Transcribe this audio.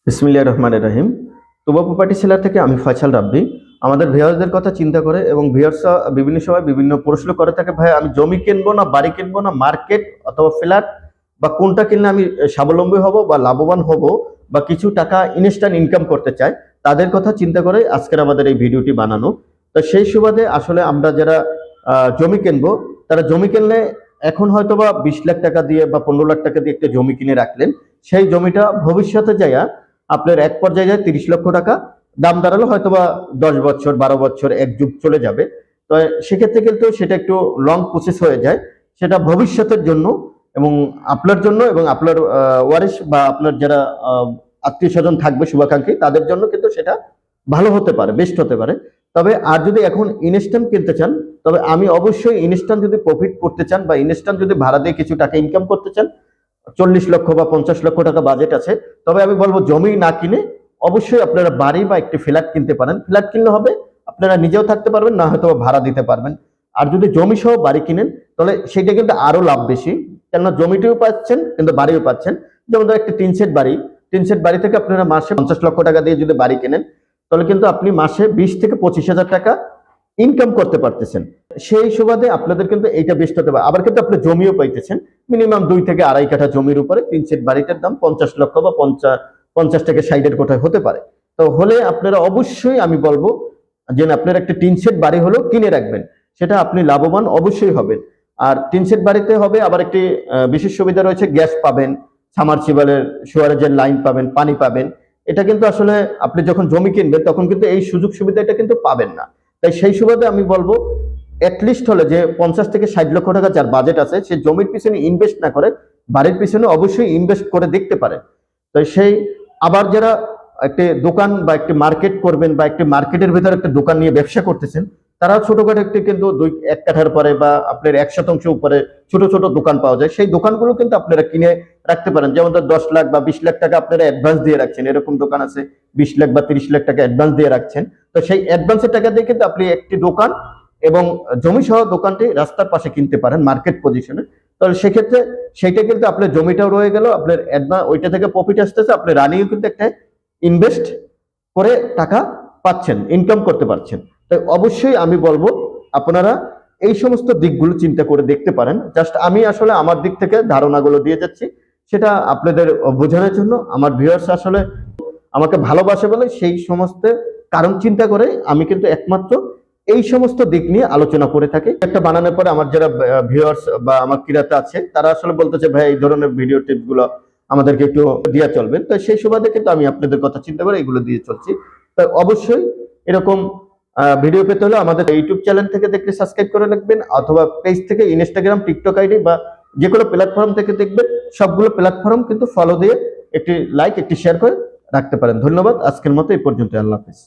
বিসমিল্লাহির রহমানির রহিম। তুবা property seller থেকে আমি ফয়সাল রাব্বি। আমাদের ভিউয়ারদের কথা চিন্তা করে এবং ভিউয়ার্সরা বিভিন্ন সময় বিভিন্ন প্রশ্ন করে থাকে, ভাই আমি জমি কিনবো না বাড়ি কিনবো না মার্কেট অথবা ফ্ল্যাট, বা কোনটা কিনলে আমি স্বাবলম্বী হব বা লাভবান হব বা কিছু টাকা ইনস্ট্যান্ট ইনকাম করতে চাই, তাদের কথা চিন্তা করে আজকের আমাদের এই ভিডিওটি বানানো। তো সেই সুবাদে আসলে আমরা যারা জমি কিনবো, তারা জমি কিনলে এখন হয়তো বা 20 লাখ টাকা দিয়ে বা 15 লাখ টাকা দিয়ে একটা জমি কিনে রাখলেন, সেই জমিটা ভবিষ্যতে যাইয়া আপনার এক পর্যায়ে যায় 30 লক্ষ টাকা দাম দাঁড়ালো, হয়তো বা 10 বছর 12 বছর এক যুগ চলে যাবে। তো সেক্ষেত্রে কিন্তু সেটা একটু লং প্রসেস হয়ে যায়। সেটা ভবিষ্যতের জন্য এবং আপনার জন্য এবং আপনার ওয়ারিশ বা আপনার যারা আত্মীয় স্বজন থাকবে শুভাকাঙ্ক্ষী, তাদের জন্য কিন্তু সেটা ভালো হতে পারে, বেস্ট হতে পারে। তবে আর যদি এখন ইনস্ট্যান্ট কিনতে চান, তবে আমি অবশ্যই ইনস্ট্যান্ট যদি প্রফিট করতে চান বা ইনস্ট্যান্ট যদি ভাড়া দিয়ে কিছু টাকা ইনকাম করতে চান, 40 লক্ষ বা 50 লক্ষ টাকা বাজেট আছে, তবে আমি বলবো জমি না কিনে অবশ্যই আপনারা বাড়ি বা একটি ফ্ল্যাট কিনতে পারেন। ফ্ল্যাট কিনলে হবে আপনারা নিজেও থাকতে পারবেন, না হয়তো ভাড়া দিতে পারবেন। আর যদি জমি সহ বাড়ি কিনেন, তাহলে সেটা কিন্তু আরো লাভ বেশি, কেননা জমিটিও পাচ্ছেন কিন্তু বাড়িও পাচ্ছেন। যেমন ধর একটি টিন সেট বাড়ি থেকে আপনারা মাসে 50 লক্ষ টাকা দিয়ে যদি বাড়ি কেনেন, তাহলে কিন্তু আপনি মাসে 20 থেকে 25 হাজার টাকা ইনকাম করতে পারতেছেন। সেই সুবাদে আপনাদের কিন্তু এইটা বেস্ট হতে পারে। আবার কিন্তু আপনি জমিও পাইতেছেন, মিনিমাম 2 থেকে 2.5 কাঠা জমির উপরে 3 সেট বাড়িটার দাম 50 লক্ষ বা 50 থেকে 60-এর কোঠায় হতে পারে। তো হলে আপনারা অবশ্যই আমি বলবো যে আপনার একটা 3 সেট বাড়ি হলেও কিনে রাখবেন, সেটা আপনি লাভবান অবশ্যই হবেন। আর 3 সেট বাড়িতে হবে আবার একটি বিশেষ সুবিধা রয়েছে, গ্যাস পাবেন, সামারসিবলের সুয়ারেজের লাইন পাবেন, পানি পাবেন। এটা কিন্তু আসলে আপনি যখন জমি কিনবেন তখন কিন্তু এই সুযোগ সুবিধা এটা কিন্তু পাবেন না। তাই সেই সুবাদে আমি বলবো অ্যাটলিস্ট হলে যে 50 থেকে 60 লক্ষ টাকা যার বাজেট আছে, সে জমির পিছনে ইনভেস্ট না করে বাড়ির পিছনে অবশ্যই ইনভেস্ট করে দেখতে পারে। তো সেই আবার যারা একটি দোকান বা একটি মার্কেট করবেন বা একটি মার্কেটের ভিতরে একটা দোকান নিয়ে ব্যবসা করতেছেন, তারা ছোটখাটো একটি কিন্তু 1 কাঠার পরে বা আপনার 1 শতাংশ উপরে ছোট ছোট দোকান পাওয়া যায়, সেই দোকানগুলো কিন্তু আপনারা কিনে রাখতে পারেন। যেমন 10 লাখ বা 20 লাখ টাকা আপনারা অ্যাডভান্স দিয়ে রাখছেন, এরকম দোকান আছে 20 লাখ বা 30 লাখ টাকা অ্যাডভান্স দিয়ে রাখছেন। তো সেই অ্যাডভান্সের টাকা দিয়ে কিন্তু আপনি একটি দোকান এবং জমি সহ দোকানটি রাস্তার পাশে কিনতে পারেন মার্কেট পজিশনে। তাহলে সেক্ষেত্রে সেইটা কিন্তু আপনার জমিটাও রয়ে গেল, আপনার অ্যাডভান্স ওইটা থেকে প্রফিট আসতেছে, আপনি রানিংও কিন্তু একটা ইনভেস্ট করে টাকা পাচ্ছেন, ইনকাম করতে পারছেন। তাই অবশ্যই আমি বলবো আপনারা এই সমস্ত দিকগুলো চিন্তা করে দেখতে পারেন। জাস্ট আমি আসলে আমার দিক থেকে ধারণাগুলো দিয়ে যাচ্ছি, সেটা আপনাদের বোঝানোর জন্য। আমার ভিউয়ার্স আসলে আমাকে ভালোবাসে বলে সেই সমস্ত কারণ চিন্তা করে আমি কিন্তু একমাত্র এই সমস্ত দিক নিয়ে আলোচনা করে থাকি। একটা বানানোর পরে আমার যারা ভিউয়ার্স বা আমার ক্রেতা আছে, তারা আসলে বলতেছে ভাই এই ধরনের ভিডিও টিপস গুলো আমাদেরকে একটু দিয়ে চলবেন। তো সেই সুবাদে কিন্তু আমি আপনাদের কথা চিন্তা করে এগুলো দিয়ে চলছি। তো অবশ্যই এরকম ভিডিও পেতে হলে আমাদের ইউটিউব চ্যানেল থেকে দেখলে সাবস্ক্রাইব করে রাখবেন, অথবা পেজ থেকে ইনস্টাগ্রাম, টিকটক আইডি বা যে কোনো প্ল্যাটফর্ম থেকে দেখবেন, সবগুলো প্ল্যাটফর্ম কিন্তু ফলো দিয়ে একটি লাইক একটি শেয়ার করে রাখতে পারেন। ধন্যবাদ। আজকের মতো এই পর্যন্ত। আল্লাহ হাফেজ।